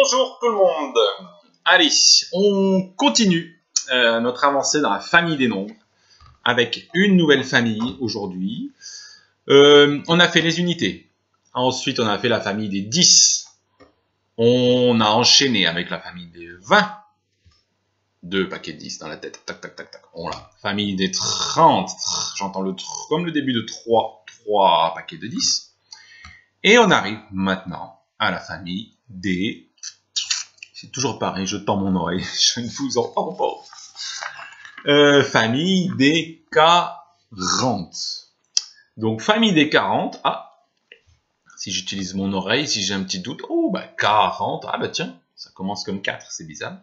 Bonjour tout le monde. Allez, on continue notre avancée dans la famille des nombres avec une nouvelle famille aujourd'hui. On a fait les unités. Ensuite, on a fait la famille des 10. On a enchaîné avec la famille des 20. 2 paquets de 10 dans la tête. Tac, tac, tac, tac. Voilà. Famille des 30. J'entends comme le début de 3 paquets de 10. Et on arrive maintenant à la famille des... C'est toujours pareil, je tends mon oreille, je ne vous entends pas. Famille des 40. Donc, famille des 40. Ah, si j'utilise mon oreille, si j'ai un petit doute. Oh, bah 40. Ah, bah tiens, ça commence comme 4, c'est bizarre.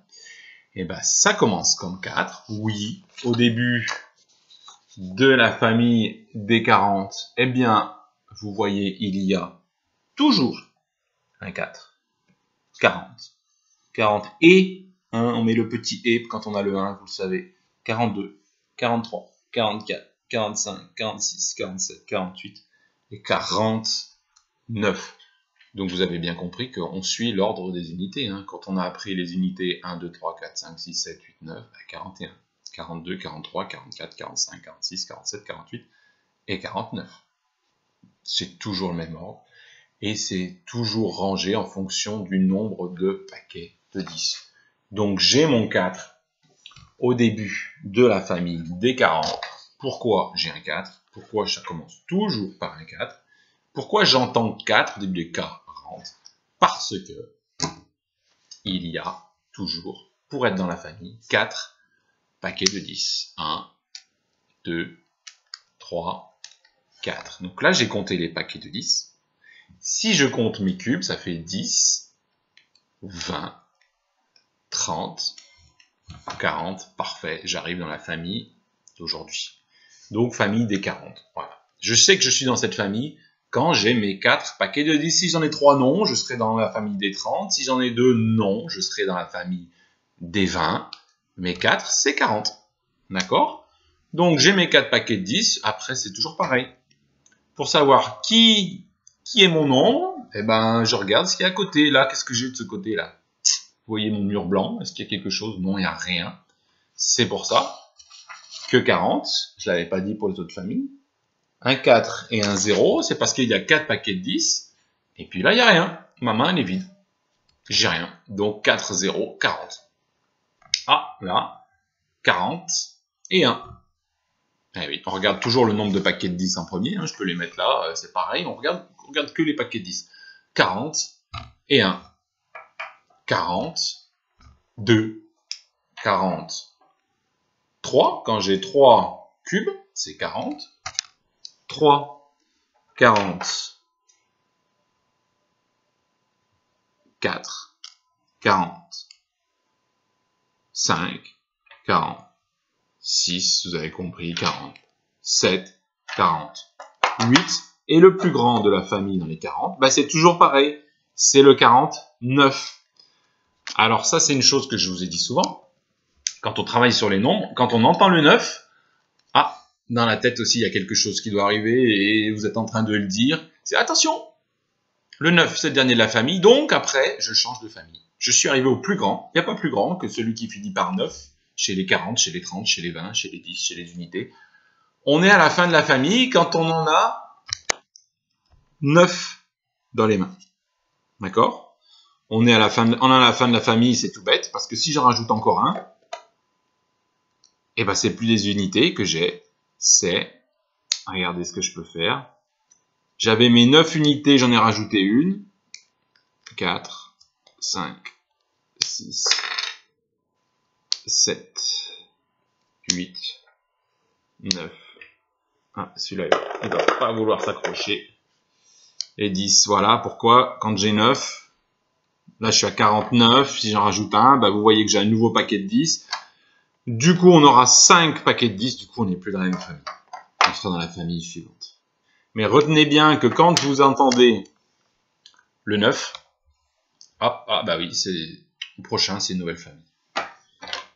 Et bah, ça commence comme 4. Oui, au début de la famille des 40, eh bien, vous voyez, il y a toujours un 4. 40. 40 et 1, on met le petit et quand on a le 1, vous le savez. 42, 43, 44, 45, 46, 47, 48 et 49. Donc vous avez bien compris qu'on suit l'ordre des unités. Quand on a appris les unités 1, 2, 3, 4, 5, 6, 7, 8, 9, 41, 42, 43, 44, 45, 46, 47, 48 et 49. C'est toujours le même ordre. Et c'est toujours rangé en fonction du nombre de paquets de 10. Donc j'ai mon 4 au début de la famille des 40. Pourquoi j'ai un 4? Pourquoi ça commence toujours par un 4? Pourquoi j'entends 4 au début des 40? Parce que il y a toujours, pour être dans la famille, 4 paquets de 10. 1, 2, 3, 4. Donc là, j'ai compté les paquets de 10. Si je compte mes cubes, ça fait 10, 20, 30, 40. Parfait, j'arrive dans la famille d'aujourd'hui. Donc, famille des 40. Voilà. Je sais que je suis dans cette famille quand j'ai mes 4 paquets de 10. Si j'en ai 3, non, je serai dans la famille des 30. Si j'en ai 2, non, je serai dans la famille des 20. Mes 4, c'est 40. D'accord? Donc, j'ai mes 4 paquets de 10. Après, c'est toujours pareil. Pour savoir qui est mon nombre, eh ben, je regarde ce qu'il y a à côté. Là, qu'est-ce que j'ai de ce côté-là? Vous voyez mon mur blanc? Est-ce qu'il y a quelque chose? Non, il n'y a rien. C'est pour ça que 40, je ne l'avais pas dit pour les autres familles. Un 4 et un 0, c'est parce qu'il y a 4 paquets de 10. Et puis là, il n'y a rien. Ma main, elle est vide. J'ai rien. Donc 4, 0, 40. Ah, là, 40 et 1. Eh oui, on regarde toujours le nombre de paquets de 10 en premier, je peux les mettre là, c'est pareil, on regarde que les paquets de 10. 40 et 1. 40, 2, 40, 3, quand j'ai 3 cubes, c'est 40. 3, 40, 4, 40, 5, 40. 6, vous avez compris, 40, 7, 40, 8, et le plus grand de la famille dans les 40, bah c'est toujours pareil, c'est le 49. Alors ça, c'est une chose que je vous ai dit souvent, quand on travaille sur les nombres, quand on entend le 9, ah, dans la tête aussi, il y a quelque chose qui doit arriver, et vous êtes en train de le dire, c'est attention, le 9, c'est le dernier de la famille, donc après, je change de famille. Je suis arrivé au plus grand, il n'y a pas plus grand que celui qui finit par 9, chez les 40, chez les 30, chez les 20, chez les 10, chez les unités. On est à la fin de la famille quand on en a 9 dans les mains. D'accord? On est à la fin de la famille, c'est tout bête, parce que si j'en rajoute encore un, et ben c'est plus des unités que j'ai, c'est, regardez ce que je peux faire. J'avais mes 9 unités, j'en ai rajouté une, 4, 5, 6, 7, 8, 9. Ah, celui-là, il ne va pas vouloir s'accrocher. Et 10, voilà. Pourquoi? Quand j'ai 9, là je suis à 49. Si j'en rajoute un, bah, vous voyez que j'ai un nouveau paquet de 10. Du coup, on aura 5 paquets de 10. Du coup, on n'est plus dans la même famille. On sera dans la famille suivante. Mais retenez bien que quand vous entendez le 9, ah bah oui, c'est le prochain, c'est une nouvelle famille.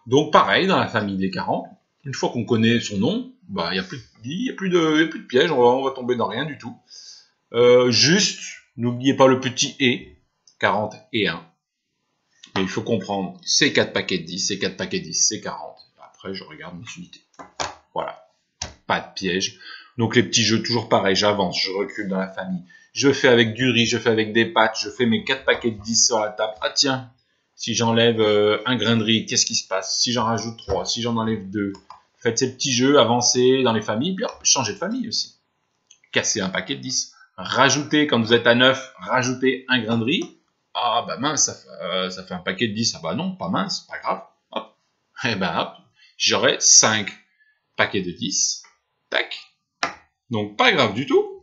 Donc pareil, dans la famille des 40, une fois qu'on connaît son nom, bah, il n'y a plus de piège, on va tomber dans rien du tout. Juste, n'oubliez pas le petit et, 40 et 1. Mais il faut comprendre, c'est 4 paquets de 10, c'est 4 paquets de 10, c'est 40. Après, je regarde mes unités. Voilà. Pas de piège. Donc les petits jeux, toujours pareil, j'avance, je recule dans la famille. Je fais avec du riz, je fais avec des pâtes, je fais mes 4 paquets de 10 sur la table. Ah tiens, si j'enlève un grain de riz, qu'est-ce qui se passe? Si j'en rajoute 3, si j'en enlève 2. Faites ces petits jeux, avancez dans les familles, puis hop, changez de famille aussi. Cassez un paquet de 10. Rajoutez, quand vous êtes à 9, rajoutez un grain de riz. Ah bah mince, ça fait un paquet de 10. Ah bah non, pas mince, pas grave. Hop. Et ben hop, j'aurai 5 paquets de 10. Tac. Donc pas grave du tout.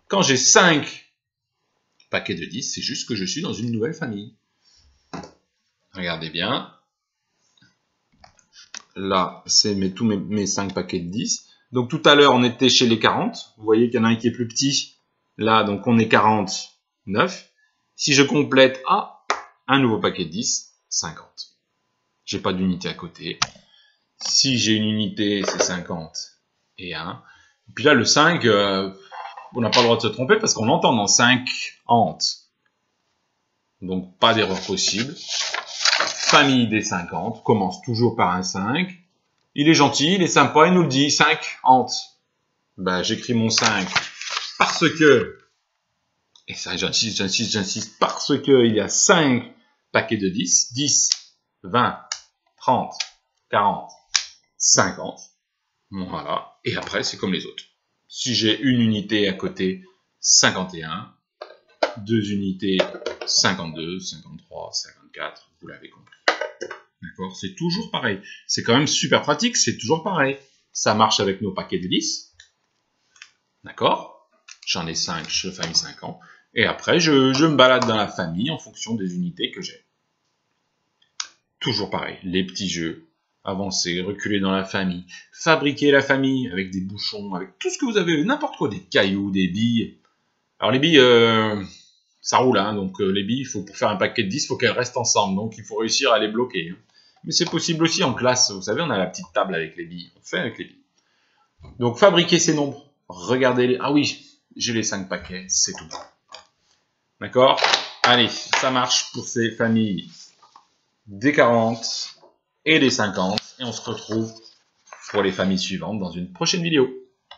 Quand j'ai 5 paquets de 10, c'est juste que je suis dans une nouvelle famille. Regardez bien. Là, c'est tous mes 5 paquets de 10. Donc tout à l'heure, on était chez les 40. Vous voyez qu'il y en a un qui est plus petit. Là, donc on est 49. Si je complète, un nouveau paquet de 10, 50. J'ai pas d'unité à côté. Si j'ai une unité, c'est 50 et 1. Et puis là, le 5, on n'a pas le droit de se tromper parce qu'on l'entend dans 5 ante. Donc pas d'erreur possible. Famille des 50, commence toujours par un 5. Il est gentil, il est sympa, il nous le dit, 5 ante. Ben, j'écris mon 5 parce que, et ça j'insiste, parce que il y a 5 paquets de 10, 10, 20, 30, 40, 50. Voilà. Et après, c'est comme les autres. Si j'ai une unité à côté, 51. 2 unités, 52, 53, 54. Vous l'avez compris. D'accord? C'est toujours pareil. C'est quand même super pratique. C'est toujours pareil. Ça marche avec nos paquets de 10. D'accord? J'en ai 5, je famille 50. Et après, je me balade dans la famille en fonction des unités que j'ai. Toujours pareil. Les petits jeux. Avancer, reculer dans la famille, fabriquer la famille avec des bouchons, avec tout ce que vous avez, n'importe quoi, des cailloux, des billes. Alors les billes, ça roule, hein, donc les billes, pour faire un paquet de 10, il faut qu'elles restent ensemble, donc il faut réussir à les bloquer. Hein. Mais c'est possible aussi en classe, vous savez, on a la petite table avec les billes, on fait avec les billes. Donc fabriquer ces nombres, regardez-les, ah oui, j'ai les 5 paquets, c'est tout. D'accord? Allez, ça marche pour ces familles des 40 et des 50, et on se retrouve pour les familles suivantes dans une prochaine vidéo.